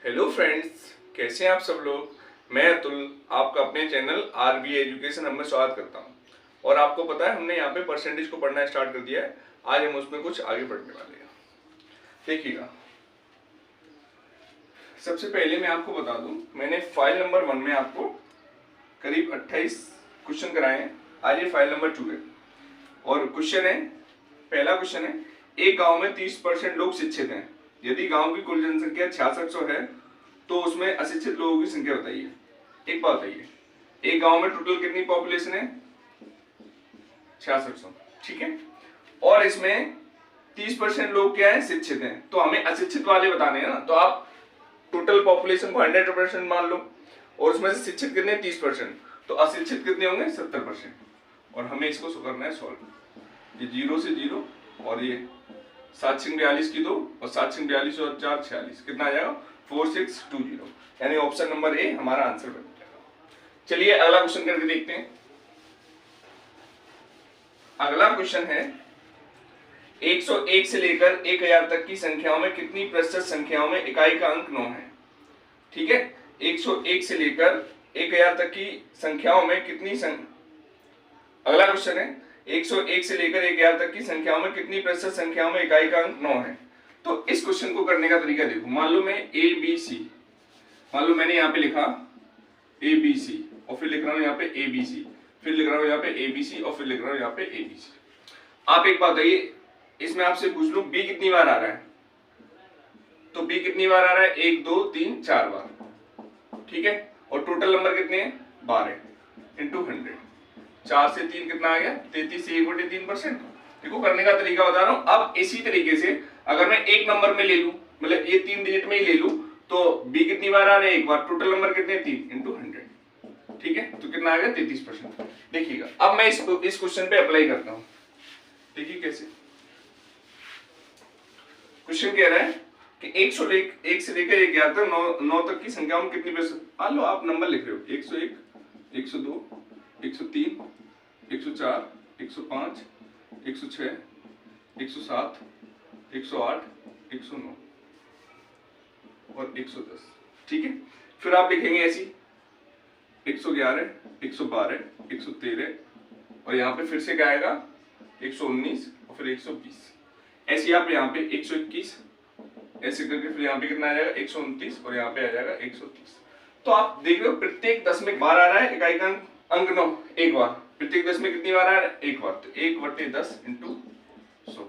Hello friends, कैसे हैं आप सब लोग। मैं अतुल आपका अपने चैनल आरबी एजुकेशन हब में स्वागत करता हूं। और आपको पता है हमने यहाँ पे परसेंटेज को पढ़ना स्टार्ट कर दिया है। आज हम उसमें कुछ आगे बढ़ने वाले हैं। देखिएगा, सबसे पहले मैं आपको बता दूं, मैंने फाइल नंबर 1 में आपको करीब 28 क्वेश्चन कराए हैं। आज ये फाइल नंबर 2 है और क्वेश्चन है, पहला क्वेश्चन है, एक गांव में 30% लोग शिक्षित हैं। यदि गांव की कुल जनसंख्या 6600 है तो उसमें अशिक्षित लोगों की संख्या बताइए। एक बात बताइए, एक गांव में टोटल कितनी पॉपुलेशन है? 6600, ठीक है। और इसमें 30% लोग क्या है? शिक्षित हैं। तो हमें अशिक्षित वाले बताने हैं ना, तो आप टोटल पॉपुलेशन को 100% मान लो और उसमें से शिक्षित कितने? 30%। तो अशिक्षित कितने होंगे? 70%। और हमें इसको करना है सॉल्व। ये 0 से 0 और ये 742 की 2 और 742 और 4 46, कितना आ जाएगा? 4620। यानी ऑप्शन नंबर ए हमारा आंसर बन जाएगा। चलिए अगला क्वेश्चन करके देखते हैं। अगला क्वेश्चन है, 101 से लेकर 1000 तक की संख्याओं में कितनी प्रतिशत संख्याओं में इकाई का अंक 9 है? ठीक है, 101 से लेकर 1000 तक की संख्याओं में कितनी अगला क्वेश्चन है, 101 से लेकर 1000 तक की संख्याओं में कितनी प्रतिशत संख्याओं में इकाई का अंक 9 है? तो इस क्वेश्चन को करने का तरीका देखो। मान लो मैं ए बी सी, मान लो मैंने यहाँ पे लिखा ए बी सी और फिर लिख रहा हूँ यहाँ पे ए बी सी, फिर लिख रहा हूँ यहाँ पे ए बी सी और फिर लिख रहा हूँ यहाँ पे ए बी सी। आप एक बात बताइए, इसमें आपसे पूछ लूं बी कितनी बार आ रहा है? तो बी कितनी बार आ रहा है? 1 2 3 4 बार, ठीक है। और टोटल नंबर कितने हैं? 12 इंटू 100। 4 से 3 कितना आ गया? 33 से 1/3%। देखो करने का तरीका बता रहा हूं। अब इसी तरीके से अगर मैं एक नंबर में ले लूं, मतलब ये 3 डिजिट में ही ले लूं, तो बी कितनी बार आ रहा है? एक बार। टोटल नंबर कितने? 3 इंटू 100, ठीक है। तो कितना आ गया? 33%। देखिएगा, अब मैं इस क्वेश्चन पे अप्लाई करता हूं। देखिए कैसे। क्वेश्चन कह रहा है कि 1 से लेकर 11 तक 9 तक की संख्याओं में कितनी प्रतिशत? मान लो आप नंबर लिख रहे हो 101, 102, 103, 104, 105, 106, 107, 108, 109 और 110, ठीक है। फिर आप लिखेंगे ऐसी 111, 112, 113 और यहाँ पे फिर से क्या आएगा? 119 और फिर 120। ऐसे आप यहाँ पे 121 ऐसे करके फिर यहाँ पे कितना आ जाएगा? 129 और यहाँ पे आ जाएगा 130। तो आप देख रहे हो प्रत्येक 10 में बार आ रहा है इकाई का अंक 9 एक बार। प्रत्येक 10 में कितनी बार आ रहा है? एक बार। तो 1/10 इंटू 100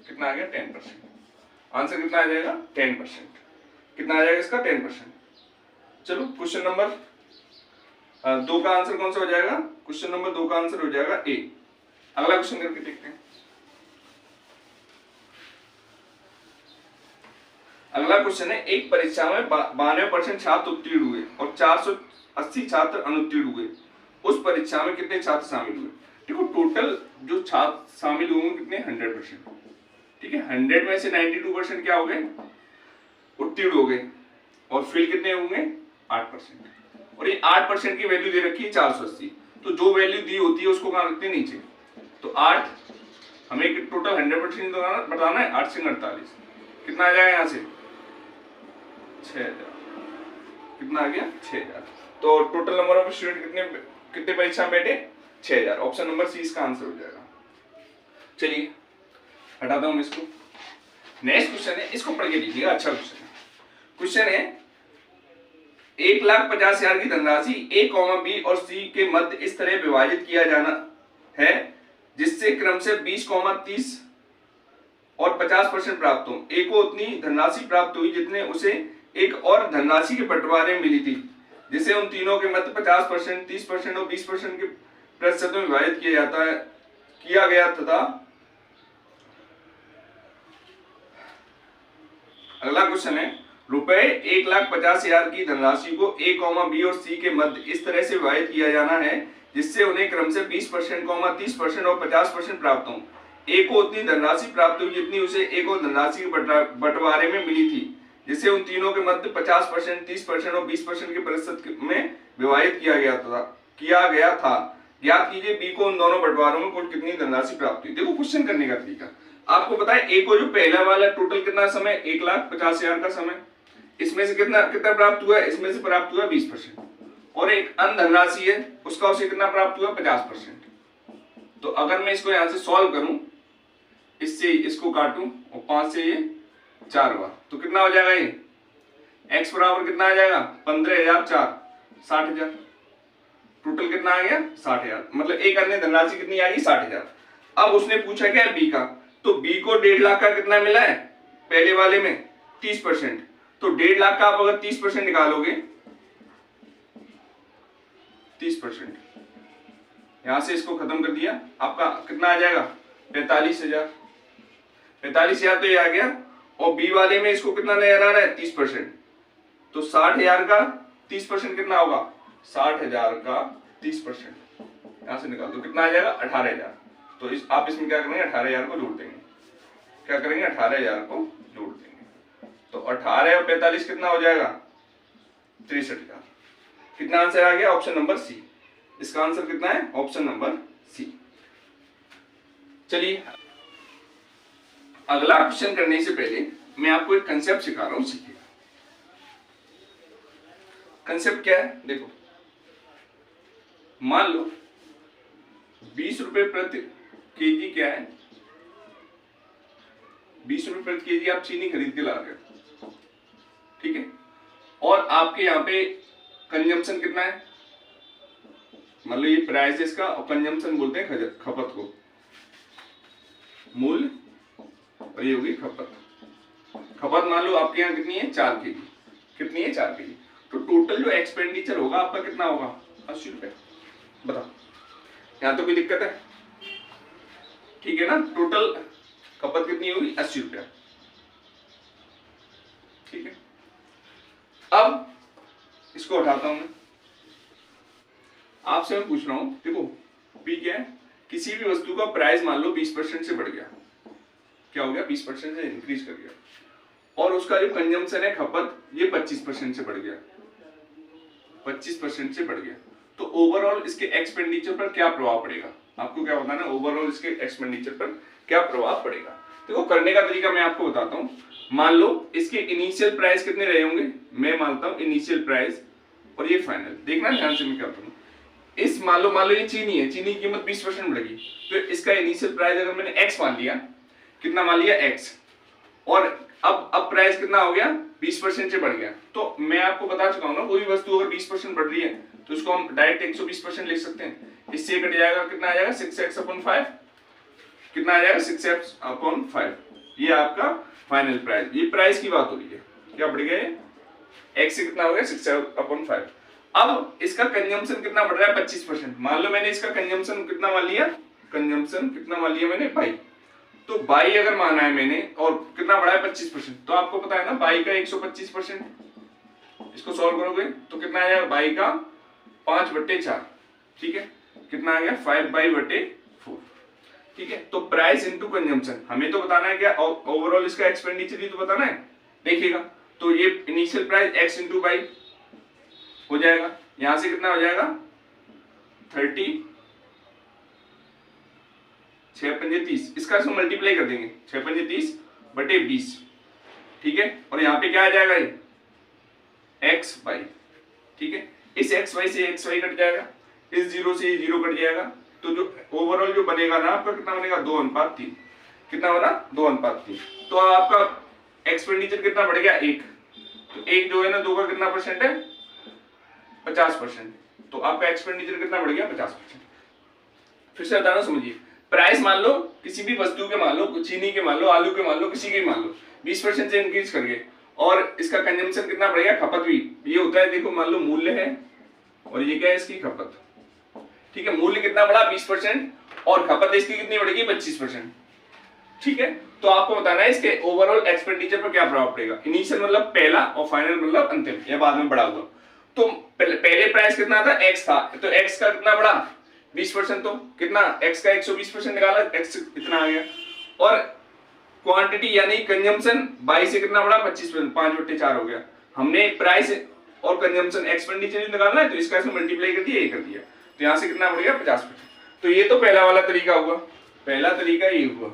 कितना आ गया? 10%। आंसर कितना आ जाएगा? 10%। कितना आ जाएगा इसका? 10%। चलो क्वेश्चन नंबर 2 का आंसर कौन सा हो जाएगा? क्वेश्चन नंबर 2 का आंसर हो जाएगा ए। अगला क्वेश्चन करके देखते हैं। अगला क्वेश्चन है, एक परीक्षा में 92% छात्र उत्तीर्ण हुए और 480 छात्र अनुत्तीर्ण हुए। उस परीक्षा में कितने छात्र शामिल हुए? देखो टोटल जो छात्र शामिल हुए कितने? 100%, ठीक है। 100 में से 92% क्या हो गए? उत्तीर्ण हो गए। और फेल कितने होंगे? 8%। और ये 8% की वैल्यू दे रखी है 480। तो जो वैल्यू दी होती है उसको कहां रखते हैं? नीचे। तो 8 हमें टोटल 100% बताना है। 8 से 48 कितना आ जाएगा? यहाँ से 6000। कितना आ गया? 6000। तो टोटल नंबर ऑफ स्टूडेंट कितने परीक्षा में बैठे? 6000। ऑप्शन नंबर सी इसका आंसर हो जाएगा। चलिए हटाता हूं इसको। नेक्स्ट क्वेश्चन है, इसको पढ़ के लीजिएगा, अच्छा क्वेश्चन है। क्वेश्चन है, 1,50,000 की धनराशि ए, बी और सी के मध्य इस तरह विभाजित किया जाना है जिससे क्रम से 20, 30 और 50% प्राप्त हो। ए को उतनी धनराशि प्राप्त हुई जितने उसे एक और धनराशि के बंटवारे में मिली थी, जिसे उन तीनों के मध्य 50%, 30% और 20% के प्रतिशत में विभाजित किया गया तथा अगला क्वेश्चन है, रुपए 1,50,000 की धनराशि को ए, बी और सी के मध्य इस तरह से विभाजित किया जाना है जिससे उन्हें क्रम से 20%, 30% और 50% प्राप्त हो। ए को उतनी धनराशि प्राप्त हुई जितनी उसे एक और धनराशि के बंटवारे में मिली थी, जिसे उन तीनों के मध्य 50%, 30% और 20% के प्रतिशत में विभाजित किया गया था। ज्ञात कीजिए बी को उन दोनों बंटवारों में कुल कितनी धनराशि प्राप्त हुई। देखो क्वेश्चन करने का तरीका आपको पता है। ए को जो पहला वाला टोटल कितना समय? 1,50,000 का समय। इसमें से कितना कितना प्राप्त हुआ है, इसमें से प्राप्त हुआ 20%, और एक अन्य धनराशि है उसका उसे कितना प्राप्त हुआ 50%। तो अगर मैं इसको यहां से सॉल्व करूं, इससे इसको काटूं और 5 से ये 4 हुआ, तो कितना हो जाएगा ये x बराबर कितना आ जाएगा 15,000 4 60,000। टोटल कितना आ गया 60,000, मतलब एक अन्य धनराशि कितनी आ गई 60,000। अब उसने पूछा क्या बी का, तो बी को 1.5 लाख का कितना मिला है पहले वाले में 30%, तो 1.5 लाख का आप अगर 30% निकालोगे 30%, यहां से इसको खत्म कर दिया, आपका कितना आ जाएगा 45,000। 45,000 तो ये आ गया, और बी वाले में इसको कितना नजर आ रहा है 30%, तो 60,000 का 30% कितना होगा 60,000 का 30%, यहां से निकाल दो कितना आ जाएगा 18,000। तो आप इसमें क्या करेंगे 18,000 को जोड़ देंगे, क्या करेंगे 18,000 को जोड़ देंगे, तो 18 और 45 कितना हो जाएगा 63,000। कितना आंसर आ गया ऑप्शन नंबर सी, इसका आंसर कितना है ऑप्शन नंबर सी। चलिए अगला क्वेश्चन करने से पहले मैं आपको एक कंसेप्ट सिखा रहा हूं, सीखिए। कंसेप्ट क्या है देखो, मान लो 20 रुपए प्रति केजी क्या है, 20 रुपए प्रति केजी आप चीनी खरीद के ला रहे हो, ठीक है, और आपके यहाँ पे कंजम्पशन कितना है, मान लो ये प्राइस है इसका, और कंजम्पशन बोलते हैं खपत को, मूल्य और ये होगी खपत। खपत मान लो आपके यहाँ कितनी है 4 केजी, कितनी है 4 केजी, तो टोटल जो एक्सपेंडिचर होगा आपका कितना होगा 80 रुपए। बताओ यहाँ तो कोई दिक्कत है, ठीक है ना, टोटल खपत कितनी होगी 80 रुपया, ठीक है। अब इसको हटाता हूं मैं, आपसे मैं पूछ रहा हूं, देखो पी क्या है, किसी भी वस्तु का प्राइस मान लो 20% से बढ़ गया, क्या हो गया 20% से इंक्रीज कर गया, और उसका जो कंजम्पशन है खपत ये 25% से बढ़ गया, 25% से बढ़ गया, तो ओवरऑल इसके एक्सपेंडिचर पर क्या प्रभाव पड़ेगा, आपको क्या बताना है ओवरऑल इसके एक्सपेंडिचर पर क्या प्रभाव पड़ेगा। देखो करने का तरीका मैं आपको बताता हूं, मान लो इसके इनिशियल प्राइस कितने रहे होंगे, मैं मानता हूं इनिशियल प्राइस और ये फाइनल, देखना ध्यान से मैं क्या करूं, इस मान लो ये चीनी है, चीनी की कीमत 20% बढ़ गई, तो इसका इनिशियल प्राइस अगर मैंने x मान लिया, कितना मान लिया x, और अब प्राइस कितना हो गया 20% से बढ़ गया, तो मैं आपको बता चुका हूं ना, कोई भी वस्तु अगर 20% बढ़ रही है तो उसको हम डायरेक्ट 120% लिख सकते हैं, इससे कट जाएगा कितना आ जाएगा 6x/5, कितना आ जाएगा 6x/5, ये आपका फाइनल प्राइस, ये प्राइस की बात हो रही है, क्या बढ़ गया x से कितना हो गया 6x/5। अब इसका कंजम्पशन कितना बढ़ रहा है 25%, मान लो मैंने इसका कंजम्पशन कितना मान लिया, कंजम्पशन कितना मान लिया मैंने 22, तो 22 अगर माना है मैंने और कितना बढ़ा है 25%, तो आपको पता है ना 22 का 125%, इसको सॉल्व करोगे तो कितना आ जाएगा 22 का 5/4, ठीक है, कितना आ गया 5/4, ठीक है। तो प्राइस इनटू कंजम्पशन हमें तो बताना है क्या, ओवरऑल इसका एक्सपेंडिचर ही तो बताना है, देखिएगा तो ये इनिशियल प्राइस x इंटू 22 हो जाएगा, यहां से कितना हो जाएगा 30, 6×5=30, इसका इसको मल्टीप्लाई कर देंगे 6×5=30/20, ठीक है, और यहाँ पे क्या आ जाएगा ये xy, ठीक है, इस xy से xy कट जाएगा, इस 0 से 0 कट जाएगा, तो जो ओवरऑल जो बनेगा ना आपका कितना बनेगा 2:3, कितना बना 2:3, तो आपका एक्सपेंडिचर कितना बढ़ गया 1, तो 1 जो है ना 2 का कितना परसेंट है 50%, तो आपका एक्सपेंडिचर कितना बढ़ गया 50%। फिर से बताना समझिए, प्राइस मान लो किसी भी वस्तु के मान लो, चीनी के मान लो, आलू के मान लो, किसी के मान लो 20% से इंक्रीज कर गए, और इसका कंजम्पशन कितना बढ़ गया, खपत भी, ये होता है देखो मान लो मूल्य है और ये क्या है इसकी खपत, ठीक है, मूल्य कितना बढ़ा 20% और खपत इसकी कितनी बढ़ेगी 25%, ठीक है। तो आपको बताना है इसके ओवरऑल एक्सपेंडिचर पर क्या प्रभाव पड़ेगा, इनिशियल मतलब पहला और फाइनल मतलब अंतिम, या बाद में बढ़ा हुआ, तो पहले प्राइस कितना था x था, तो x का कितना बढ़ा 20%, तो कितना x का 120% निकाला, x इतना आ गया, और क्वांटिटी यानी कंजम्पशन 22 से कितना बढ़ा 25%, 5/4 हो गया, हमने प्राइस और कंजम्पशन एक्सपेंडिचर निकालना है तो इसका इसमें मल्टीप्लाई कर दिया, ये कर दिया, तो यहां से कितना बढ़ गया 50%। तो ये तो पहला वाला तरीका हुआ, पहला तरीका ये हुआ।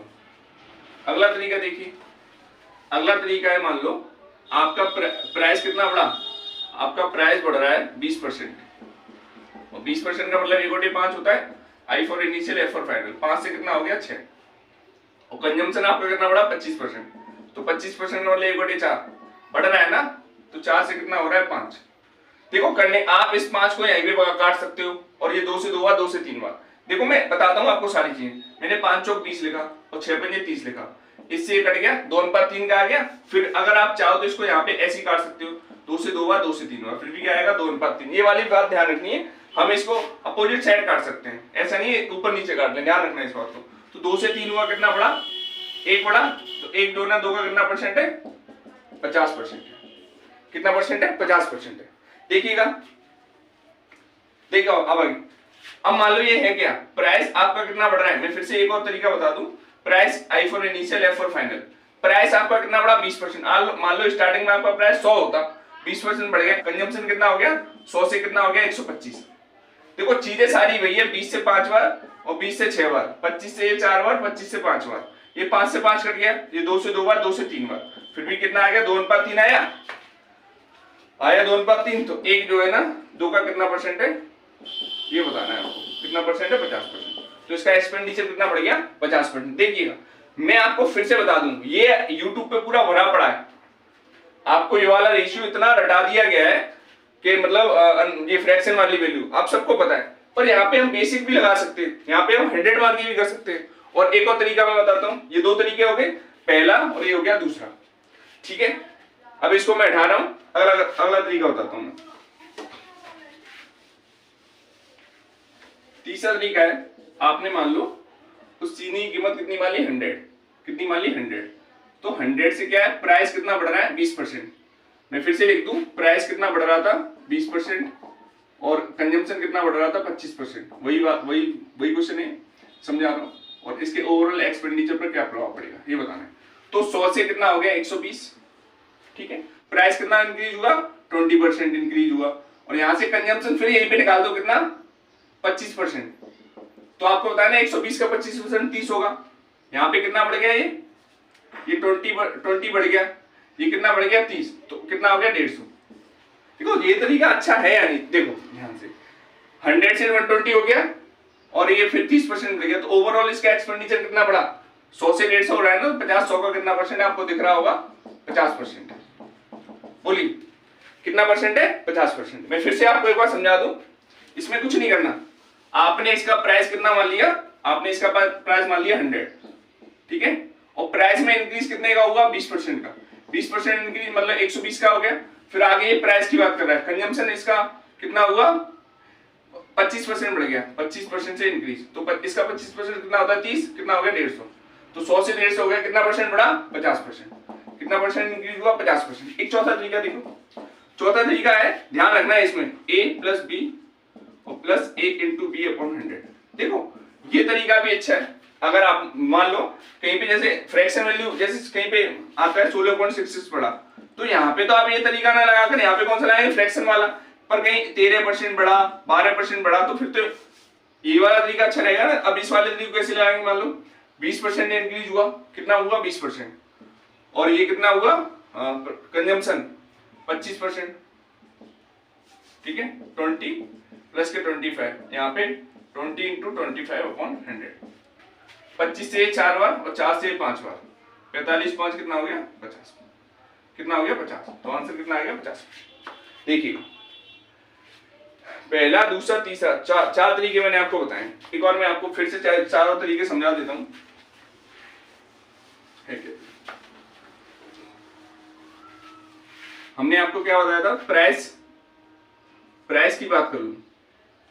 अगला तरीका देखिए, अगला तरीका है मान लो आपका प्राइस कितना बढ़ा, आपका प्राइस बढ़ रहा है 20%, और 20% का मतलब 1/5 होता है, I for initial F for final, 5 से कितना हो गया 6, और कंजम्पशन आपका कितना बढ़ा 25%, तो 25% का मतलब 1/4 बढ़ रहा है ना, तो 4 से कितना हो रहा है 5। देखो करने आप इस 5 को यहीं पे काट सकते हो, और ये 2 से 2 बार, 2 से 3 बार। देखो मैं बताता हूँ आपको सारी चीजें, मैंने 5 चौक 20 लिखा और 6 पंजे 30 लिखा, इससे ये कट गया, 2:3 का आ गया। फिर अगर आप चाहो तो इसको यहाँ पे ऐसे ही काट सकते हो, 2 से 2 बार, 2 से 3 बार, फिर भी क्या आएगा 2:3। ये वाली बात ध्यान रखनी है, हम इसको अपोजिट साइड काट सकते हैं, ऐसा नहीं है ऊपर नीचे काट लें, ध्यान रखना है इस बात को। तो 2 से 3 हुआ, कितना बड़ा 1 बड़ा, तो 1 2 2 का कितना परसेंट है 50% है, कितना परसेंट है 50% है। देखिएगा देखो अब आगे, अब मान लो ये है क्या, प्राइस आपका कितना बढ़ रहा है। मैं फिर से एक और तरीका बता दूं, price I for initial F for final, price आपका कितना बढ़ा 20%। मान लो स्टार्टिंग में आपका प्राइस 100 होता, 20% बढ़ गया, कंजम्पशन कितना हो गया 100 से कितना हो गया 125। देखो चीजें सारी वही है, 20 से 5 बार और 20 से 6 बार, 25 से 4 बार, 25 से 5 बार, ये 5 से 5 कट गया, ये 2 से 2 बार, 2 से 3 बार, फिर भी कितना आ गया 2:3 आया 2:3। तो एक जो है ना 2 का कितना परसेंट है ये बताना है आपको, कितना परसेंट है 50%। तो इसका एक्सपेंडिचर कितना बढ़ गया 50%। देखिएगा मैं आपको फिर से बता दूं, ये YouTube पे पूरा भरा पड़ा है, आपको ये वाला रेशियो इतना रटा दिया गया है कि मतलब ये फ्रैक्शन वाली वैल्यू आप सबको पता है, पर यहाँ पे हम बेसिक भी लगा सकते हैं, यहाँ पे हम 100 मार्क की भी कर सकते हैं। और एक और तरीका मैं बताता हूँ, ये 2 तरीके हो गए, पहला और ये हो गया दूसरा, ठीक है। अब इसको मैं हटा रहा हूं, अगला तरीका बताता हूं। तीसरा तरीका है, आपने मान लो उस चीनी की कीमत कितनी मान ली 100, कितनी मान ली 100, तो 100 से क्या है प्राइस कितना बढ़ रहा है 20%। मैं फिर से लिख दूं, प्राइस कितना बढ़ रहा था 20% और कंजम्पशन कितना बढ़ रहा था 25%। वही बात, वही क्वेश्चन है, समझा रहा हूं। और इसके ओवरऑल एक्सपेंडिचर पर क्या प्रभाव पड़ेगा ये बताना है। तो 100 से कितना हो गया 120, ठीक है। प्राइस कितना इंक्रीज हुआ 20% इंक्रीज हुआ, और यहां से कंजम्पशन फिर यहीं पे निकाल दो कितना 25%। तो आपको बताना 120 का 25% 30 होगा। यहाँ पे कितना बढ़ गया, ये 20 बढ़ गया, ये कितना बढ़ गया 30, तो कितना हो गया 150। देखो ये तरीका अच्छा है या नहीं, देखो ध्यान से 100 से 120 हो गया और ये फिर 30% बढ़ गया, तो ओवरऑल इसका एक्सपेंडिचर कितना बढ़ा 100 से 150 हो रहा है ना, 50 100 का कितना परसेंट है आपको दिख रहा होगा 50%। बोलिए कितना परसेंट है 50%। मैं फिर से आपको एक बार समझा दूं, इसमें कुछ नहीं करना, आपने इसका प्राइस कितना मान लिया, आपने इसका प्राइस मान लिया 100, ठीक है, और प्राइस में इंक्रीज कितने का होगा 20% का, 20% इंक्रीज मतलब 120 का हो गया। फिर आगे ये प्राइस की बात कर रहा है, कंजम्पशन इसका कितना हुआ 25% बढ़ गया, 25% से इंक्रीज, तो इसका 25% कितना होता है 30, कितना हो गया 150, तो 100 से 150 हो गया, कितना परसेंट बढ़ा 50%, कितना परसेंट इंक्रीज हुआ 50%। एक चौथा तरीका देखो, चौथा तरीका है, ध्यान रखना है इसमें a प्लस बी और plus a into b upon 100। देखो ये तरीका भी अच्छा है, अगर आप मान लो कहीं पे जैसे फ्रैक्शन वैल्यू जैसे कहीं पे आता है 16.66 पड़ा, तो यहाँ पे तो आप ये तरीका ना लगाकर यहाँ पे कौन सा लगाएंगे फ्रैक्शन वाला, पर कहीं 13% बढ़ा 12% बढ़ा तो फिर तो ये वाला तरीका अच्छा रहेगा ना। अब इस वाले तरीके को कैसे लगाएंगे, मान लो 20% इंक्रीज हुआ, कितना हुआ 20%, और ये कितना हुआ कंजम्पशन 25%, ठीक है, 20 प्लस के 25, यहाँ पे 20 इंटू 25 अपॉन 100, 25 से 4 बार और 4 से 5 बार, 45 5 कितना हो गया 50, कितना हो गया 50, तो आंसर कितना आ गया 50। देखिए पहला दूसरा तीसरा चार तरीके मैंने आपको बताए, एक और मैं आपको फिर से चारों तरीके समझा देता हूं। हमने आपको क्या बताया था, प्राइस की बात करूं,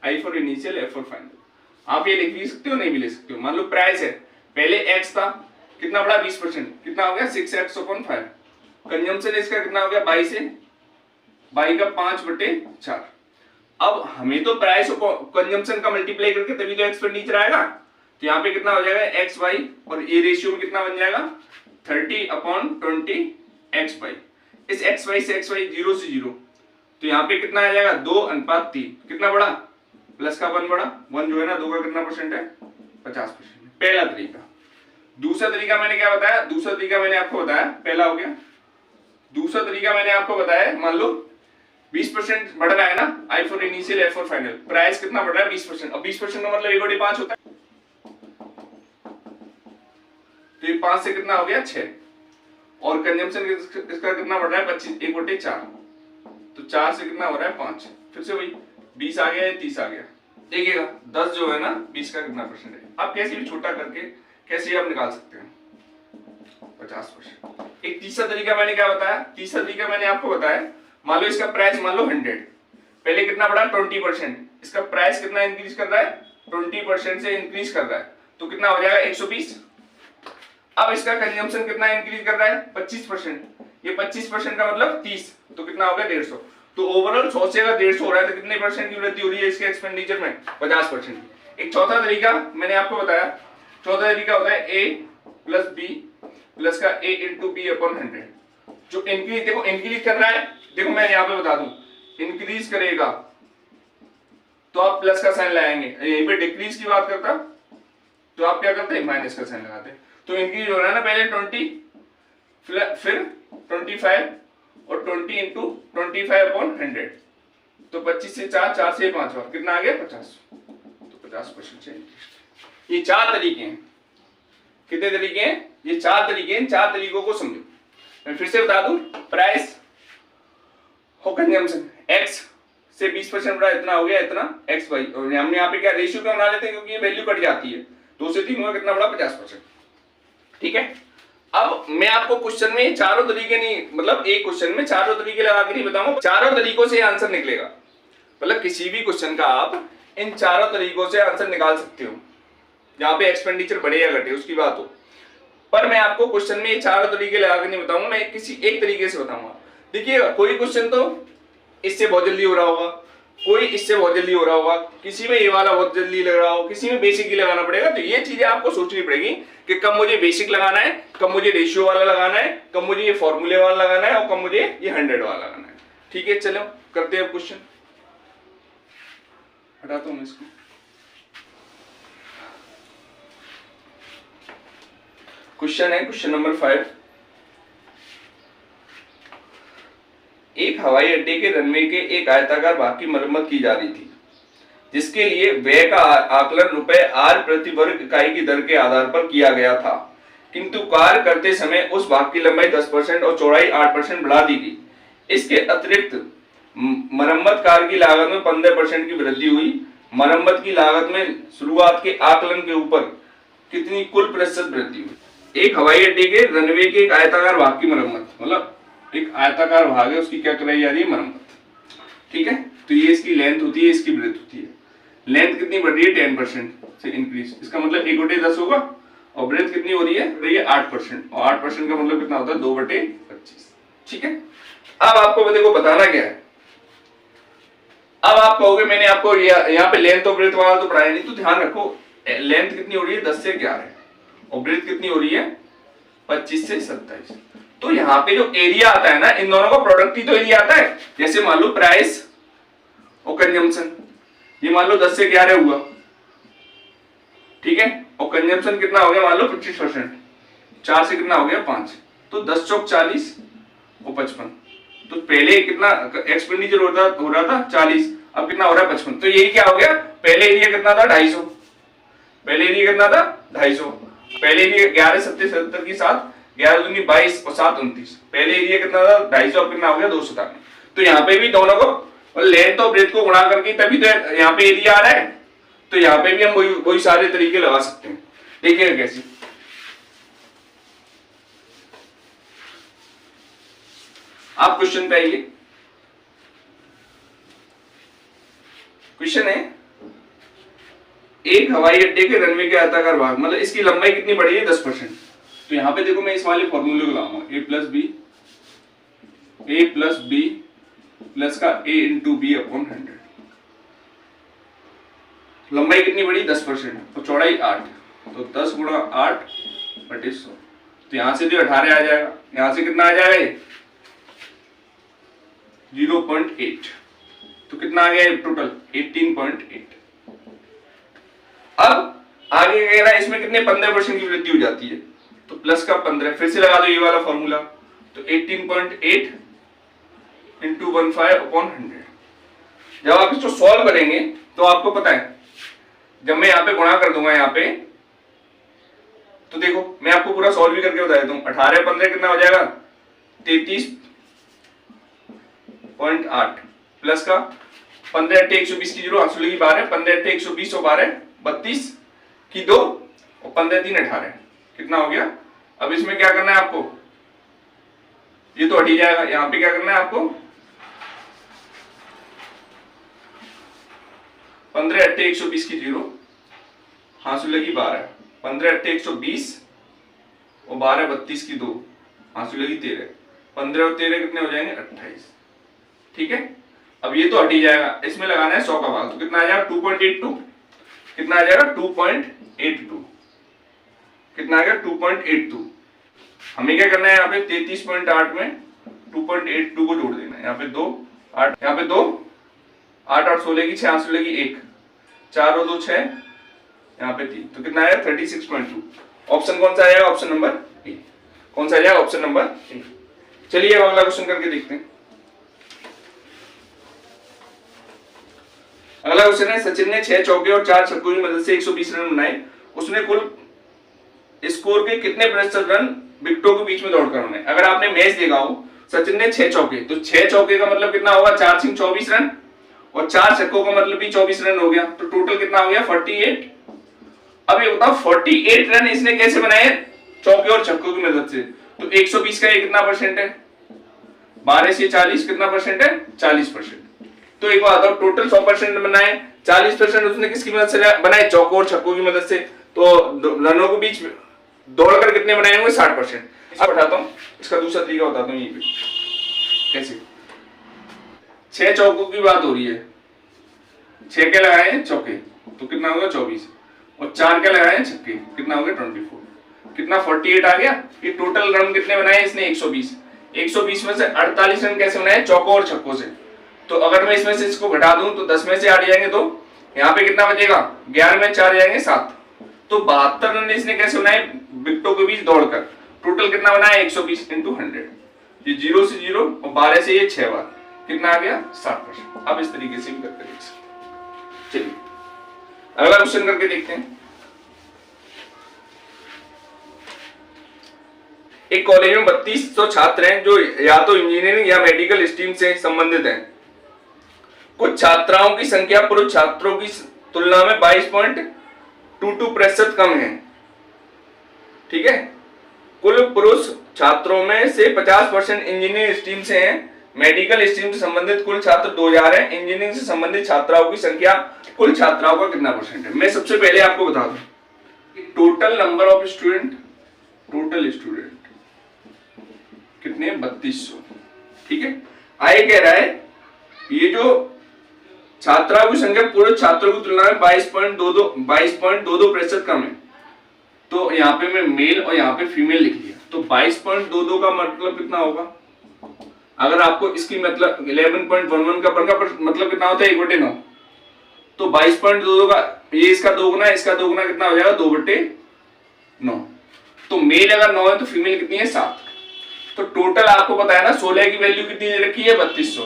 I for initial F for final, आप ये लिख भी सकते हो नहीं भी लिख सकते हो। मान लो प्राइस है, पहले x था, कितना बड़ा 20%, कितना हो गया 6x अपॉन 5, कंजम्पशन इसका कितना हो गया 22 से 22 का 5/4। अब हमें तो प्राइस और कंजम्पशन का मल्टीप्लाई करके तभी तो एक्सपेंडिचर आएगा, तो यहाँ पे कितना हो जाएगा एक्स वाई, और ये रेशियो में कितना बन जाएगा 30/20 एक्स वाई। इस एक्स वाई से एक्स वाई 0 से 0, तो यहाँ पे कितना आ जाएगा 2:3, कितना बड़ा प्लस का 1 बड़ा, 1 जो है ना 2 का कितना परसेंट है 50%। पहला तरीका। दूसरा तरीका मैंने क्या बताया, दूसरा तरीका मैंने आपको बताया, पहला हो गया, दूसरा तरीका मैंने आपको बताया, मान लो 20% बढ़ रहा है ना, I for initial F for final, price कितना बढ़ रहा है 20%। अब 20% का मतलब 1/5 होता है, तो ये 5 से कितना हो गया 6, और कंजम्पशन इसका कितना बढ़ रहा है 25, 1/4, तो 4 से कितना हो रहा है 5, फिर से वही 20 आ गया या 30 आ गया। देखिएगा 10 जो है ना 20 का कितना परसेंट है, आप कैसे भी छोटा करके कैसे आप निकाल सकते हैं 50%। एक तीसरा तरीका मैंने क्या बताया, तीसरा तरीका मैंने आपको बताया, मान लो इसका प्राइस मान लो 100, पहले कितना बढ़ा 20%, इसका प्राइस कितना इंक्रीज कर रहा है 20% से इंक्रीज कर रहा है, तो कितना हो जाएगा 120। अब इसका कंजम्पशन कितना इंक्रीज कर रहा है 25%, ये 25% का मतलब 30, तो कितना हो गया 150। तो ओवरऑल 100 से अगर 150 हो रहा है तो कितने परसेंट की वृद्धि हो रही है इसके एक्सपेंडिचर में 50%। एक चौथा तरीका मैंने आपको बताया, चौथा तरीका होता है A प्लस B प्लस का A इंटू बी अपॉन 100। जो इंक्रीज, देखो इंक्रीज कर रहा है, देखो मैं यहाँ पे बता दूं, इंक्रीज करेगा तो आप प्लस का साइन लगाएंगे, यहीं पे डिक्रीज की बात करता तो आप क्या करते हैं माइनस का साइन लगाते। तो इंक्रीज हो रहा है ना, पहले 20 फिर 25 और 20 इंटू 25 अपॉन 100, तो 25 से 4, 4 से 5 और कितना आ गया 50, तो 50% से। ये 4 तरीके हैं, कितने तरीके हैं, ये 4 तरीके हैं, 4 तरीकों को समझो। मैं फिर से बता दूं, प्राइस और कंजम्पशन x से 20% बढ़ा, इतना हो गया इतना x बाई, और हमने यहाँ पे क्या रेशियो क्यों बना लेते हैं, क्योंकि ये वैल्यू कट जाती है, 2 से 3 हुआ कितना बढ़ा 50%। ठीक है, अब मैं आपको क्वेश्चन में चारों तरीके नहीं, मतलब एक क्वेश्चन में चारों तरीके लगा के नहीं बताऊंगा, चारों तरीकों से आंसर निकलेगा, मतलब किसी भी क्वेश्चन का आप इन चारों तरीकों से आंसर निकाल सकते हो, जहां पे एक्सपेंडिचर बढ़े या घटे उसकी बात हो। पर मैं आपको क्वेश्चन में ये चारों तरीके लगा के नहीं बताऊंगा, मैं किसी एक तरीके से बताऊंगा। देखिए कोई क्वेश्चन तो इससे बहुत जल्दी हो रहा होगा, कोई इससे बहुत जल्दी हो रहा होगा, किसी में ये वाला बहुत जल्दी लग रहा हो, किसी में बेसिक ही लगाना पड़ेगा। तो ये चीजें आपको सोचनी पड़ेगी कि कब मुझे बेसिक लगाना है, कब मुझे रेशियो वाला लगाना है, कब मुझे ये फॉर्मूले वाला लगाना है, और कब मुझे ये 100 वाला लगाना है। ठीक है, चलो करते हैं क्वेश्चन, हटाता हूं इसको। क्वेश्चन है क्वेश्चन नंबर 5, एक हवाई अड्डे के रनवे के एक आयताकार भाग की मरम्मत की जा रही थी, जिसके लिए व्यय का आकलन ₹r प्रति वर्ग इकाई की दर के आधार पर किया गया था, किंतु कार्य करते समय उस भाग की लंबाई 10% और चौड़ाई 8% बढ़ा दी गई। इसके अतिरिक्त मरम्मत कार्य की लागत में 15% की वृद्धि हुई। मरम्मत की लागत में शुरुआत के आकलन के ऊपर कितनी कुल प्रतिशत वृद्धि हुई। एक हवाई अड्डे के रनवे के एक आयताकार भाग की मरम्मत, मतलब एक आयताकार भाग है उसकी क्या कराई जा रही है मरम्मत। ठीक है, तो ये इसकी लेंथ होती है, इसकी ब्रेथ होती है। लेंथ कितनी बढ़ रही है 10% से इंक्रीज, इसका मतलब 1/10 होगा, और ब्रेथ कितनी हो रही है 8%, और 8% का मतलब कितना होता है 2/25। ठीक है, अब आपको देखो बताना क्या है। अब आप कहोगे मैंने आपको यहाँ पे लेंथ और ब्रेथ वाला तो पढ़ाया नहीं, तो ध्यान रखो लेंथ कितनी हो रही है 10 से 11 और ब्रेथ कितनी हो रही है 25 से 27। तो यहाँ पे जो एरिया आता है ना, इन दोनों का प्रोडक्ट ही तो एरिया आता है। जैसे मान लो प्राइस और कंजम्पशन, ये मान लो 10 से 11 हुआ, ठीक है, और कंजम्पशन कितना हो गया मान लो 25%, 4 से कितना हो गया 5, तो 10 चौक 40 और 55। तो पहले कितना एक्सपेंडिचर हो रहा था 40, अब कितना हो रहा है 55। तो यही क्या हो गया, पहले एरिया कितना था 250, पहले एरिया कितना था 250, पहले एरिया 11 70 70 की 7, 11 दूनी 22 और 7 29, पहले एरिया कितना था 250, अब कितना हो गया 257। तो यहाँ पे भी दोनों को लेंथ और ब्रेथ को गुणा करके तभी तो यहाँ पे एरिया आ रहा है। तो यहाँ पे भी हम वही सारे तरीके लगा सकते हैं। देखिएगा कैसे, आप क्वेश्चन पे आइए। क्वेश्चन है एक हवाई अड्डे के रनवे के आयताकार भाग, मतलब इसकी लंबाई कितनी बढ़ी है 10%। तो यहाँ पे देखो मैं इस वाले फॉर्मूले को लाऊंगा, a प्लस बी प्लस का a इंटू बी अपॉन 100। लंबाई कितनी बढ़ी 10% और चौड़ाई 8, तो 10 गुणा 8/100। तो यहाँ से जो 18 आ जाएगा, यहाँ से कितना आ जाएगा 0.8, तो कितना आ गया टोटल 18.8। अब आगे कह रहा है इसमें कितने 15% की वृद्धि हो जाती है, तो प्लस का 15, फिर से लगा दो ये वाला फॉर्मूला, तो 18.8 इंटू 15/100। जब आप इसको सॉल्व करेंगे तो आपको पता है, जब मैं यहाँ पे गुणा कर दूंगा यहाँ पे, तो देखो मैं आपको पूरा सॉल्व भी करके बता देता हूँ। 18/15 कितना हो जाएगा 33.8 प्लस का 15 × 120 की 0, 8 की 12, 15 × 120 और 12 32 की 2 और 15 3 18 कितना हो गया। अब इसमें क्या करना है आपको, ये तो हट ही जाएगा। यहाँ पे क्या करना है आपको, 15 × 120 की 0, 8 की 12, 15 × 120 और 12 32 की 2, 8 की 13, 15 और 13 कितने हो जाएंगे 28। ठीक है, अब ये तो हट ही जाएगा, इसमें लगाना है 100 का भाग, तो कितना आ जाएगा 2.82, कितना आ जाएगा 2.82, कितना आ गया 2.82। हमें क्या करना है यहाँ पे 33.8 में 2.82 को जोड़ देना है। यहाँ पे 2 8, यहाँ पे 2 8 8 16 की 6 8 16 की 1, 4 और 2 6, यहाँ पे 3, तो कितना आया 36.2। ऑप्शन कौन सा आएगा, ऑप्शन नंबर ए। कौन सा आएगा, ऑप्शन नंबर ए। चलिए अगला क्वेश्चन करके देखते हैं। अगला क्वेश्चन है, सचिन ने 6 चौके और 4 छक्कों की मदद से 120 रन बनाए, उसने कुल स्कोर के कितने प्रतिशत रन विकेटों के बीच में दौड़कर बनाए। अगर आपने मैच देखा हो, सचिन ने 6 चौके, तो 6 चौके का मतलब कितना होगा 4 × 24 रन, और 4 छक्कों का मतलब भी 24 रन हो गया, तो टोटल कितना हो गया 48। अब ये बताओ 48 रन इसने कैसे बनाए चौके और छक्कों की मदद से, तो 120 का ये कितना परसेंट है, 12 से 40 कितना परसेंट है 40%। तो एक बात बताओ, टोटल 100% बनाए, 40% उसने किसकी मदद से बनाए, चौकों और छक्कों की मदद से, तो रनों के बीच दौड़कर कितने बनाए होंगे 60%। अब बताता हूं, इसका दूसरा तरीका बताता हूं, ये पे कैसे। 6 चौकों की बात हो रही है, 6 के लगाए हैं चौके तो कितना होगा 24, और 4 के लगाए हैं छक्के कितना हो गया 24, कितना 48 आ गया। ये टोटल रन कितने बनाए इसने 120, 120 में से 48 रन कैसे बनाए चौकों और छक्कों से। तो अगर मैं इसमें से इसको घटा दूं तो 10 में से 8 जाएंगे 2, यहाँ पे कितना बचेगा 11 में 4 जाएंगे 7, तो 72 रन इसने कैसे बनाए विकेटों के बीच दौड़कर। टोटल कितना बनाया 120 × 100, ये 0 से 0 और 12 से ये 6 बार, कितना आ गया 60%। अब इस तरीके से भी करके देख सकते। चलिए अगला क्वेश्चन करके देखते हैं। एक कॉलेज में 3200 छात्र हैं जो या तो इंजीनियरिंग या मेडिकल स्ट्रीम से संबंधित हैं। कुछ छात्राओं की संख्या पुरुष छात्रों की तुलना में 22.22% कम है। ठीक है, कुल पुरुष छात्रों में से 50% इंजीनियरिंग स्ट्रीम से हैं, मेडिकल स्ट्रीम से संबंधित कुल छात्र 2000 हैं, इंजीनियरिंग से संबंधित छात्राओं की संख्या कुल छात्राओं का कितना परसेंट है। मैं सबसे पहले आपको बता दूं total number of student, total student कितने 3200। ठीक है, आगे कह रहा है ये जो छात्राओं की संख्या पुरुष छात्रों की तुलना में 22.22% कम है, तो यहाँ पे मैं मेल और यहाँ पे फीमेल लिख लिया, तो 22.22 का मतलब कितना होगा। अगर आपको इसकी मतलब 11.11 का मतलब कितना होता है 1/9, तो 22.22 का ये इसका दोगुना, इसका दोगुना कितना हो जाएगा 2/9। तो मेल अगर 9 है तो फीमेल कितनी है 7। तो टोटल आपको पता है ना 16 की वैल्यू कितनी रखी है 3200,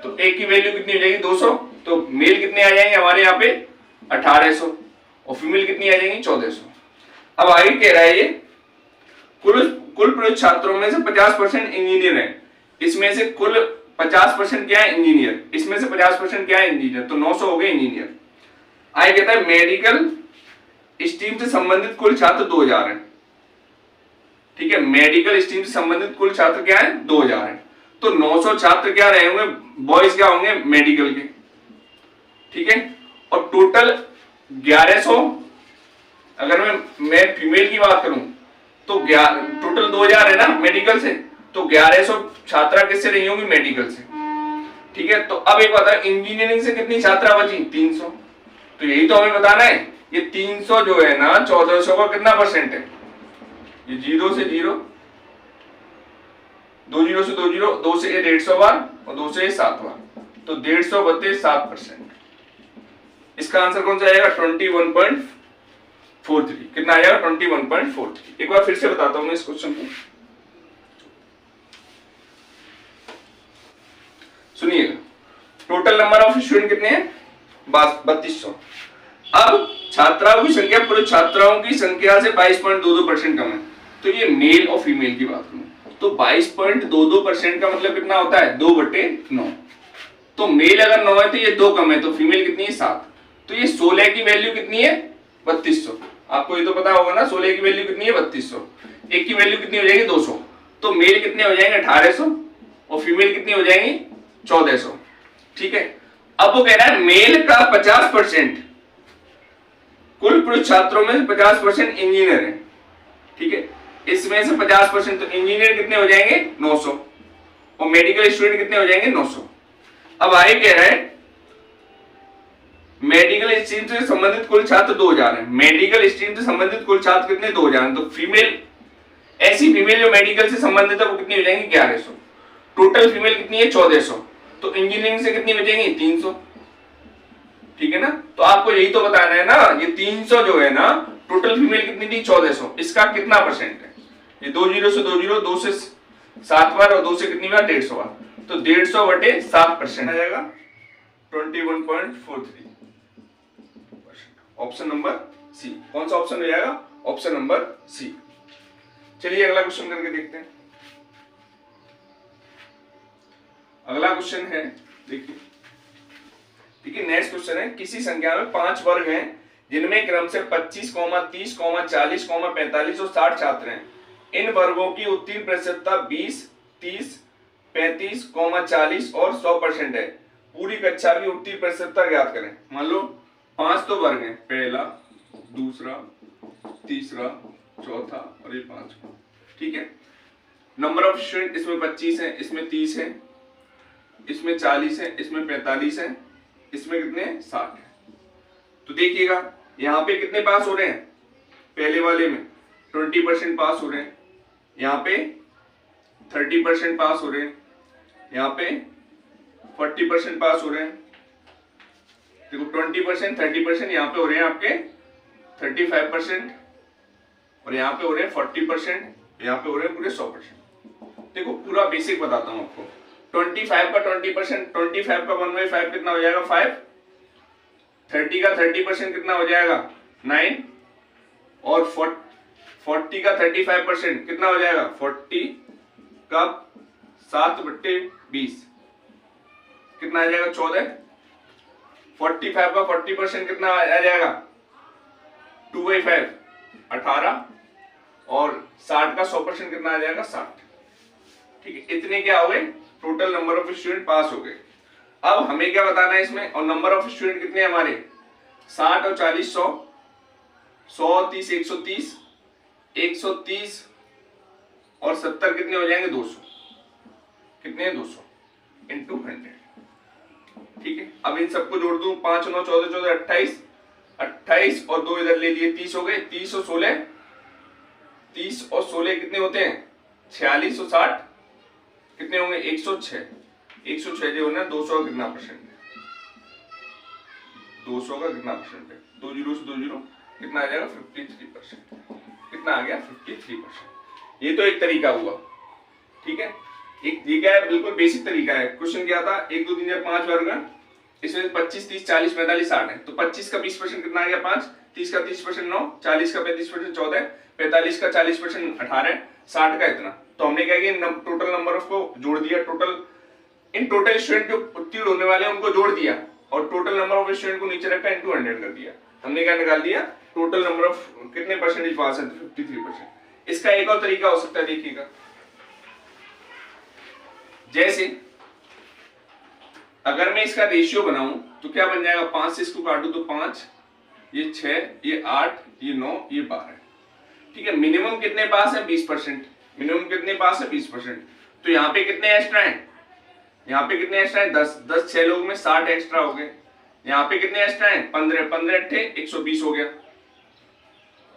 तो एक की वैल्यू कितनी हो जाएगी 200, तो मेल कितने आ जाएंगे हमारे यहाँ पे 1800 और फीमेल कितनी आ जाएंगी 1400। अब आगे कह रहा है ये कुल पुरुष छात्रों में से 50% इंजीनियर है, इसमें से कुल 50% क्या है इंजीनियर, इसमें से 50% क्या है इंजीनियर, तो 900 हो गए इंजीनियर। आगे कहता है मेडिकल स्ट्रीम से संबंधित कुल छात्र 2000 है। ठीक है, मेडिकल स्ट्रीम से संबंधित कुल छात्र क्या है 2000 है, तो 900 छात्र क्या रहे होंगे बॉयज क्या होंगे मेडिकल के। ठीक है, और टोटल 1100, अगर मैं फीमेल की बात करूं तो टोटल 2000 है ना मेडिकल से, तो 1100 छात्रा किससे रही होंगी मेडिकल से। ठीक है, तो अब एक बात है इंजीनियरिंग से कितनी छात्रा बची 300, तो यही तो हमें बताना है। ये 300 जो है ना 1400 का कितना परसेंट है, ये 0 से 0, 2 0 से 2 0, 2 से 150 बार और 2 से 7 बार, तो 150 बटे 7%। इसका आंसर कौन सा आएगा 21.43। कितना आएगा 21.43। एक बार फिर से बताता हूं मैं इस क्वेश्चन को। टोटल नंबर ऑफ स्टूडेंट कितने हैं? 3200। अब छात्राओं की संख्या पूरे छात्राओं की संख्या से 22.22% कम है। तो ये मेल और फीमेल की बात करूं तो 22.22% का मतलब कितना होता है? 2/9। तो मेल अगर 9 है तो ये 2 कम है, तो फीमेल कितनी है? 7। तो ये 16 की वैल्यू कितनी है? 3200। आपको ये तो पता होगा ना, 16 की वैल्यू कितनी है? 3200। एक की वैल्यू कितनी हो जाएगी? 200। तो मेल कितने हो जाएंगे? 1800 और फीमेल कितनी हो जाएंगी? 1400। ठीक है। अब वो कह रहा है मेल का 50%, कुल पुरुष छात्रों में से 50% इंजीनियर है। ठीक है, इसमें से 50% तो इंजीनियर कितने हो जाएंगे? 900 और मेडिकल स्टूडेंट कितने हो जाएंगे? 900। अब आगे कह रहा है मेडिकल स्ट्रीम से संबंधित कुल छात्र 2000 है। मेडिकल स्ट्रीम से संबंधित कुल छात्र कितने? 2000। तो फीमेल, ऐसी फीमेल जो मेडिकल से संबंधित है वो कितनी हो जाएंगी? 1100। टोटल फीमेल कितनी है? 1400। तो इंजीनियरिंग से कितनी बचेंगी? 300। ठीक है ना। तो आपको यही तो बताना है ना, ये 300 जो है ना, टोटल फीमेल कितनी थी? 1400। इसका कितना परसेंट है? ये 2 0 से 2 0, 2 से 7 बार और 2 से कितनी बार? 150 बार। तो 150/7% आ जाएगा 21.43%। Option number c. कौन सा ऑप्शन हो जाएगा? Option number c. चलिए अगला क्वेश्चन करके देखते हैं। अगला क्वेश्चन है, देखिए नेक्स्ट क्वेश्चन है, किसी संख्या में 5 वर्ग हैं जिनमें क्रम से 25, 30, 40, 45 और 60 छात्र हैं। इन वर्गों की उत्तीर्ण प्रतिशतता 20, 30, 35, 40 और 100% है। पूरी कक्षा की उत्तीर्ण प्रतिशतता ज्ञात करें। मान लो 5 तो वर्ग हैं, पहला, दूसरा, तीसरा, चौथा और ये 5। ठीक है। नंबर ऑफ स्टूडेंट इसमें 25 है, इसमें 30 है, इसमें 40 है, इसमें 45 है, इसमें कितने? 60 है। तो देखिएगा यहाँ पे कितने पास हो रहे हैं? पहले वाले में 20% पास हो रहे हैं, यहाँ पे 30% पास हो रहे हैं, यहाँ पे 40% पास हो रहे हैं। देखो 20%, 30% यहाँ पे हो रहे हैं आपके 35% और यहाँ पे हो रहे हैं 40%, यहाँ पे हो रहे हैं पूरे 100%। देखो पूरा बेसिक बताता हूँ आपको। 25 का 20%, 25 का 1/5 कितना हो जाएगा? 5। 30 का 30% कितना हो जाएगा? 9 और 40 का 35% कितना हो जाएगा? 40 का 7/20 कितना आ जाएगा? 14। 45 का 40% कितना आ जाएगा? 2/5 18 और 60 का 100% कितना आ जाएगा? 60। ठीक है, इतने क्या हो गए? टोटल नंबर ऑफ स्टूडेंट पास हो गए। अब हमें क्या बताना है इसमें? और नंबर ऑफ स्टूडेंट कितने हमारे? 60 और 40 100, 130 130, 130 और 70 कितने हो जाएंगे? 200। कितने हैं? 200 इंटू 100। ठीक है, अब इन सबको जोड़ दूं, 5 9 14 14 28, 28 और 2 इधर ले लिए, 30 हो गए। 30 और 16, 30 और 16 कितने होते हैं? 46 और 60 कितने होंगे? 106। 106 जो है 200 का कितना परसेंट है? 200 का कितना परसेंट है? 2 0 से 2 0 कितना आ जाएगा? 53%। कितना आ गया? 53%। ये तो एक तरीका हुआ। ठीक है, एक ये क्या है? बिल्कुल बेसिक तरीका है। क्वेश्चन क्या था? 1 2 3 4 5 वर्ग, इसमें 25 30 40 45 60 है। तो 25 का 20% कितना आ गया? 5, 30 का 30% 9, 40 का 35% 14, 45 का 40% 18, 60 का इतना। तो हमने क्या किया? टोटल नंबर ऑफ को जोड़ दिया, टोटल स्टूडेंट जो उत्तीर्ण होने वाले हैं उनको जोड़ दिया और टोटल नंबर ऑफ स्टूडेंट को नीचे रखा इंटू 100 कर दिया। हमने क्या निकाल दिया? टोटल नंबर ऑफ कितने परसेंटेज पास है? 53%। इसका एक और तरीका हो सकता है, देखिएगा। जैसे अगर मैं इसका रेशियो बनाऊं तो क्या बन जाएगा? 5 से इसको काटूं तो 5, ये 6, ये 8, ये 9, ये 12। ठीक है, मिनिमम कितने पास है? 20%। मिनिमम कितने पास है? 20%। तो यहाँ पे कितने एक्स्ट्रा हैं? यहाँ पे कितने एक्स्ट्रा हैं? 10 10 6 लोग में 60 एक्स्ट्रा हो गए। यहाँ पे कितने एक्स्ट्रा हैं? 15 15 अट्ठे 120 हो गया।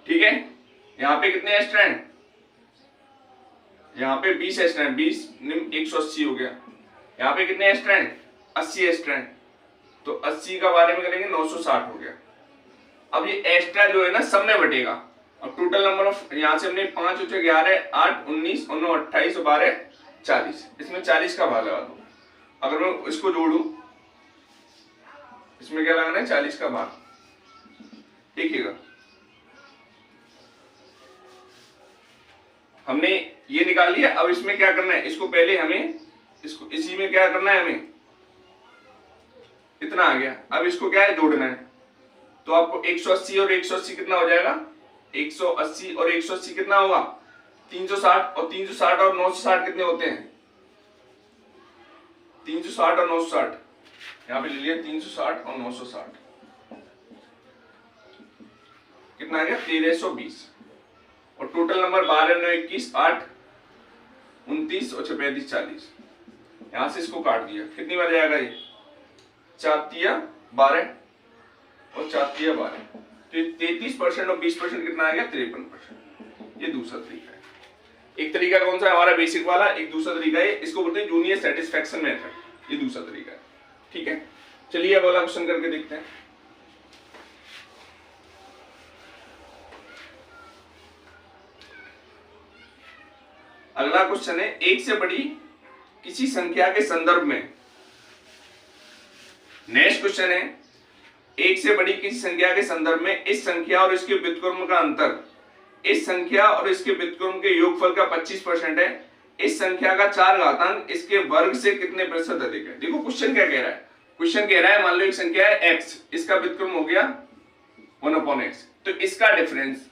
ठीक है, यहाँ पे कितने एक्स्ट्रा हैं? यहाँ पे 20 एक्स्ट्रा हैं, 20 180 हो गया। यहाँ पे कितने एक्स्ट्रा हैं? 80 एक्स्ट्रा हैं। तो 80 का बारे में करेंगे 960 हो गया। अब ये एक्स्ट्रा जो है ना सब में बटेगा। अब टोटल नंबर ऑफ यहाँ से हमने 5 × 11 8 19 और 9 28 और 12 40। इसमें 40 का भाग लगा दो। अगर मैं इसको जोड़ू इसमें क्या लगाना है 40 का भाग, देखिएगा हमने ये निकाल लिया। अब इसमें क्या करना है, इसको पहले हमें इसको इसी में क्या करना है, हमें इतना आ गया, अब इसको क्या है जोड़ना है। तो आपको 180 और 180 कितना हो जाएगा, 180 और 180 कितना होगा 360, और 360 और 960 कितने होते हैं 360 और 960, यहां पे ले लिया 360 और 960 कितना आ गया 1320, और टोटल नंबर 12 9 21 8 29 और 35 40, यहां से इसको काट दिया, कितनी बार जाएगा ये 4 12 और 4 12, तो 33% और 20% कितना आ गया 53%। ये दूसरा तरीका है। एक तरीका कौन सा है हमारा बेसिक वाला, एक दूसरा तरीका है इसको बोलते हैं जूनियर सेटिस्फैक्शन मेथड, ये दूसरा तरीका है। ठीक है, चलिए अब अगला क्वेश्चन करके देखते हैं। अगला क्वेश्चन है एक से बड़ी किसी संख्या के संदर्भ में, नेक्स्ट क्वेश्चन है एक से बड़ी किसी संख्या के संदर्भ में इस संख्या और इसके व्युत्क्रम का अंतर इस संख्या और इसके व्युत्क्रम के योगफल का 25% है, इस संख्या का 4 घातांक इसके वर्ग से कितने प्रतिशत अधिक है। देखो क्वेश्चन क्या कह रहा है, क्वेश्चन कह रहा है मान लो एक संख्या है x, इसका व्युत्क्रम हो गया 1/x, तो इसका डिफरेंस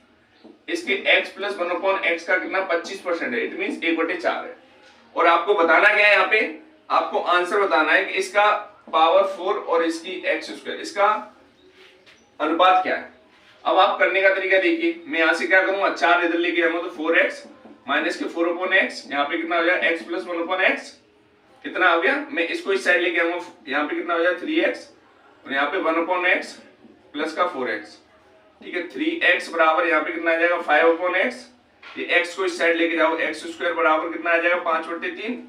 इसके x प्लस 1/x का कितना 25% है, इट मींस 1/4 है। और आपको बताना क्या है, यहाँ पे आपको आंसर बताना है कि इसका पावर 4 और इसकी x स्क्वायर, इसका अनुपात क्या है। अब आप करने का तरीका देखिए, मैं यहां से क्या करूंगा 4 इधर लेके जाऊंगा तो 4x माइनस के 4/x, यहाँ पे कितना हो जाएगा x प्लस 1/x कितना हो गया, मैं इसको इस साइड लेके आऊंगा, यहाँ पे कितना हो जाएगा 3x और यहाँ पे 1/x प्लस का 4x, ठीक है 3x बराबर यहाँ पे कितना आ जाएगा 5/x, ये x को इस साइड लेके जाओ x स्क्वायर बराबर कितना आ जाएगा 5/3,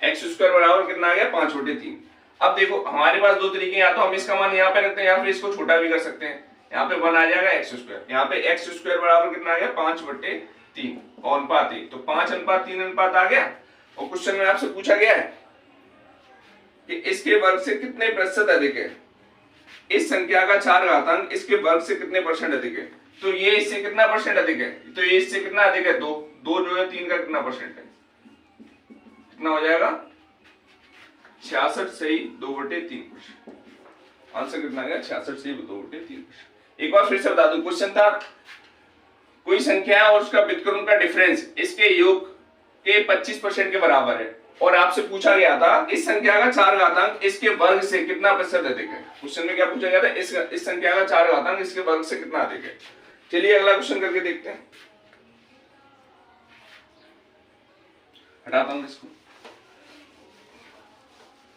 x स्क्वायर बराबर कितना आ गया 5/3। अब देखो हमारे पास दो तरीके, या तो हम इसका मान यहाँ पे रखते हैं या फिर इसको छोटा भी कर सकते हैं, यहाँ पे 1 आ जाएगा x स्क्वायर, यहाँ पे x स्क्वायर बराबर कितना आ गया 5/3 और अनुपात 1, तो 5:3 अनुपात आ गया। और क्वेश्चन में आपसे पूछा गया है कि इसके वर्ग से कितने प्रतिशत अधिक है, इस संख्या का 4 घातांक इसके वर्ग से कितने परसेंट अधिक है, तो ये इससे कितना परसेंट अधिक है, तो ये इससे कितना अधिक है 2 जो है 3 का कितना परसेंट है, कितना हो जाएगा 66 सही 2/3%, आंसर कितना आ गया 66 सही 2/3%। एक बार फिर से बता दूं, क्वेश्चन था कोई संख्या है और उसका व्युत्क्रम का डिफरेंस इसके योग के 25% के बराबर है, और आपसे पूछा गया था इस संख्या का 4 घातांक इसके वर्ग से कितना प्रतिशत अधिक है। क्वेश्चन में क्या पूछा गया था, इस संख्या का 4 घातांक इसके वर्ग से कितना अधिक है। चलिए अगला क्वेश्चन करके देखते हैं, हटाता हूं इसको।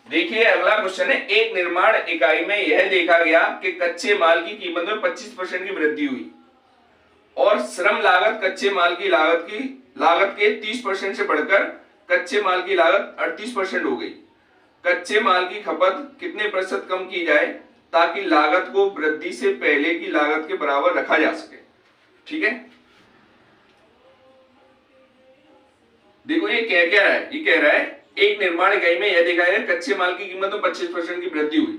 देखिए अगला क्वेश्चन है एक निर्माण इकाई में यह देखा गया कि कच्चे माल की कीमत में 25% की वृद्धि हुई और श्रम लागत कच्चे माल की लागत के 30% से बढ़कर कच्चे माल की लागत 38% हो गई। कच्चे माल की खपत कितने प्रतिशत कम की जाए ताकि लागत को वृद्धि से पहले की लागत के बराबर रखा जा सके। ठीक है, देखो ये क्या रहा है, ये कह रहा है एक निर्माण इकाई में यह देखा है कच्चे माल की कीमत में 25% की वृद्धि हुई।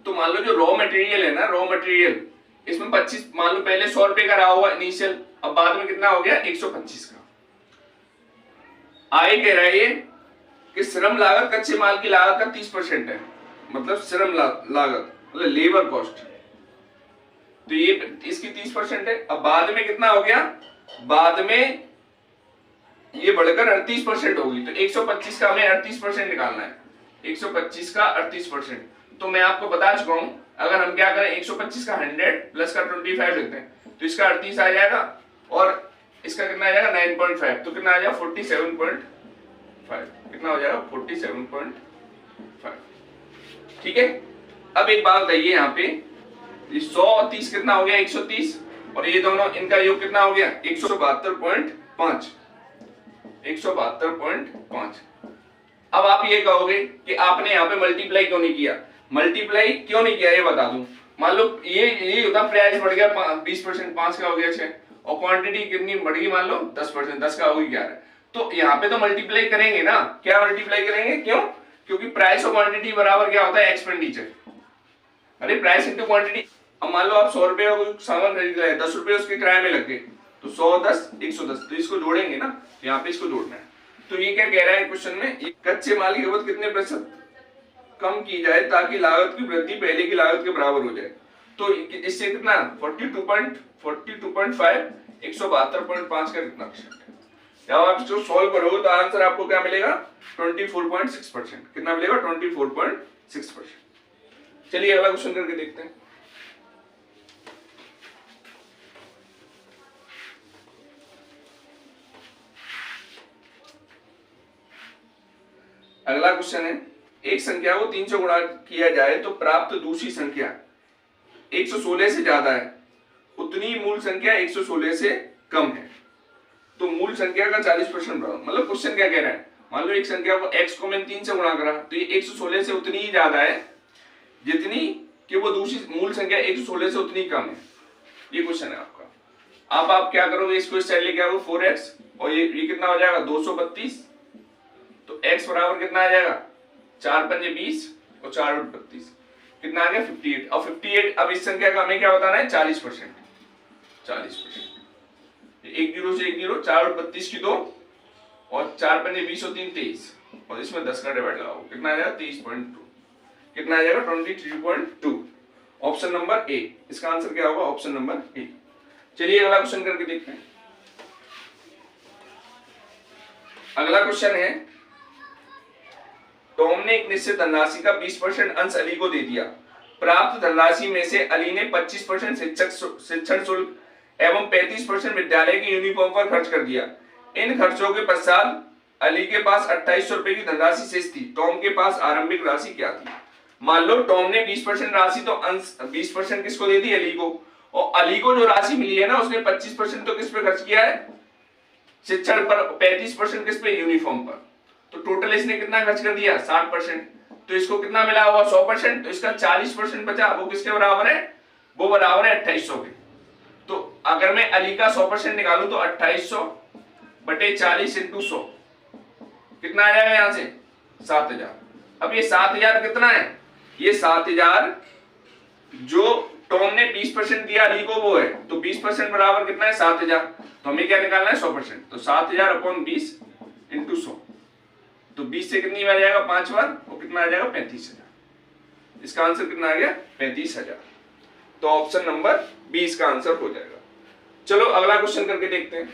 तो मान लो जो रॉ मटेरियल है ना, रॉ मटेरियल इसमें 25, मान लो पहले 100 रुपए का रहा होगा इनिशियल, अब बाद में कितना हो गया 125 का। आय कह रहा है ये कि श्रम लागत कच्चे माल की लागत का 30% है, मतलब श्रम लागत मतलब लेबर कॉस्ट, तो ये इसकी 30% है। अब बाद में कितना हो गया, बाद में ये बढ़कर 38% होगी, तो 125 का हमें 38% निकालना है, 125 का 38%। तो मैं आपको बता चुका हूं, अगर हम क्या करें 125 का 100 प्लस का 25 लिखते हैं तो इसका 38 आ जाएगा और इसका कितना आ जाएगा 9.5, तो कितना आ जाएगा 47.5, कितना हो जाएगा 47.5। ठीक है, अब एक बात बताइए, यहाँ पे 100 और 30 कितना हो गया 130, और ये दोनों इनका योग कितना हो गया 172.5, 172.5। अब आप ये कहोगे कि आपने यहाँ पे मल्टीप्लाई क्यों नहीं किया, मल्टीप्लाई क्यों नहीं किया ये बता दूं। मान लो ये होता प्राइस बढ़ गया 20%, 5 का हो गया 6, और क्वांटिटी कितनी बढ़ गई मान लो 10%, 10 का होगी 11, तो यहाँ पे तो मल्टीप्लाई करेंगे ना। क्या मल्टीप्लाई करेंगे, क्यों, क्योंकि प्राइस और क्वांटिटी बराबर क्या होता है एक्सपेंडिचर, अरे प्राइस इंटू क्वांटिटी। अब मान लो आप 100 रुपए का सामान खरीद रहे हैं, 10 रुपए उसके किराए में लग गए, तो 100 10 110, तो इसको जोड़ेंगे ना, यहाँ पे इसको जोड़ना है। तो ये क्या कह रहा है क्वेश्चन में, ये कच्चे माल की खपत कितने प्रतिशत कम की जाए ताकि लागत की वृद्धि पहले की लागत के बराबर हो जाए। तो इससे कितना 42.5 172.5 का कितना परसेंट है। जब आप इसको सॉल्व करोगे तो आंसर आपको क्या मिलेगा 24.6%। कितना मिलेगा 24.6%। चलिए अगला क्वेश्चन करके देखते हैं। अगला क्वेश्चन है, एक संख्या को 3 से गुणा किया जाए तो प्राप्त दूसरी संख्या 116 से ज्यादा है, उतनी मूल संख्या 116 से कम है, तो मूल संख्या का 40% बराबर। मतलब क्वेश्चन क्या कह रहा है, मान लो एक संख्या को x को मैंने 3 से गुणा करा, तो ये 116 से उतनी ही ज्यादा है जितनी कि वो दूसरी मूल संख्या 116 से उतनी कम है। ये क्वेश्चन है आपका। अब आप क्या करोगे, इसको इस साइड लेके आओगे 4x, और ये कितना हो जाएगा 232, तो x बराबर कितना आ जाएगा 4 पंजे 20 और 4 और 32, कितना आ गया 58। और 58 अब इस संख्या का हमें क्या बताना है 40%। 40% 1 जीरो से 1 जीरो, 4 और 32 की 2, और 4 पंजे 20 और 3 23, और इसमें 10 का डिवाइड लगाओ, कितना आ जाएगा 30.2, कितना आ जाएगा 23.2। ऑप्शन नंबर ए, इसका आंसर क्या होगा ऑप्शन नंबर ए। चलिए अगला क्वेश्चन करके देखते हैं। अगला क्वेश्चन है, टॉम ने एक निश्चित धनराशि का 20% अंश अली को दे दिया। प्राप्त धनराशि में से अली ने 25% शिक्षण शुल्क एवं 35% विद्यालय की यूनिफॉर्म पर खर्च कर दिया। इन खर्चों के पश्चात अली के पास 2800 रुपए की धनराशि शेष थी। टॉम के पास आरंभिक राशि क्या थी। मान लो टॉम ने 20% राशि तो अंश 20% किसको दे दी अली को, और अली को जो राशि मिली है ना उसने 25% तो किस पे खर्च किया है शिक्षण पर, 35% किस पे यूनिफॉर्म पर, तो टोटल इसने कितना खर्च कर दिया 60%। तो इसको कितना मिला हुआ 100%, तो इसका 40% बचा, वो किसके बराबर है, वो बराबर है 2800 के। तो अगर मैं अली का 100% निकालूं तो 2800 बटे 40 इंटू 100 कितना आ जाएगा यहां से 7000। अब ये 7000 कितना है, ये 7000 जो टॉम ने 20% दिया अली को वो है, तो 20% बराबर कितना है 7000, तो हमें क्या निकालना है 100%, तो 7000 अपॉन 20 इंटू 100, तो 20 से कितनी बार जाएगा 5 बार, वो कितना आ जाएगा 35000। इसका आंसर कितना आ गया 35000। तो ऑप्शन नंबर 20 का आंसर हो जाएगा। चलो अगला क्वेश्चन करके देखते हैं।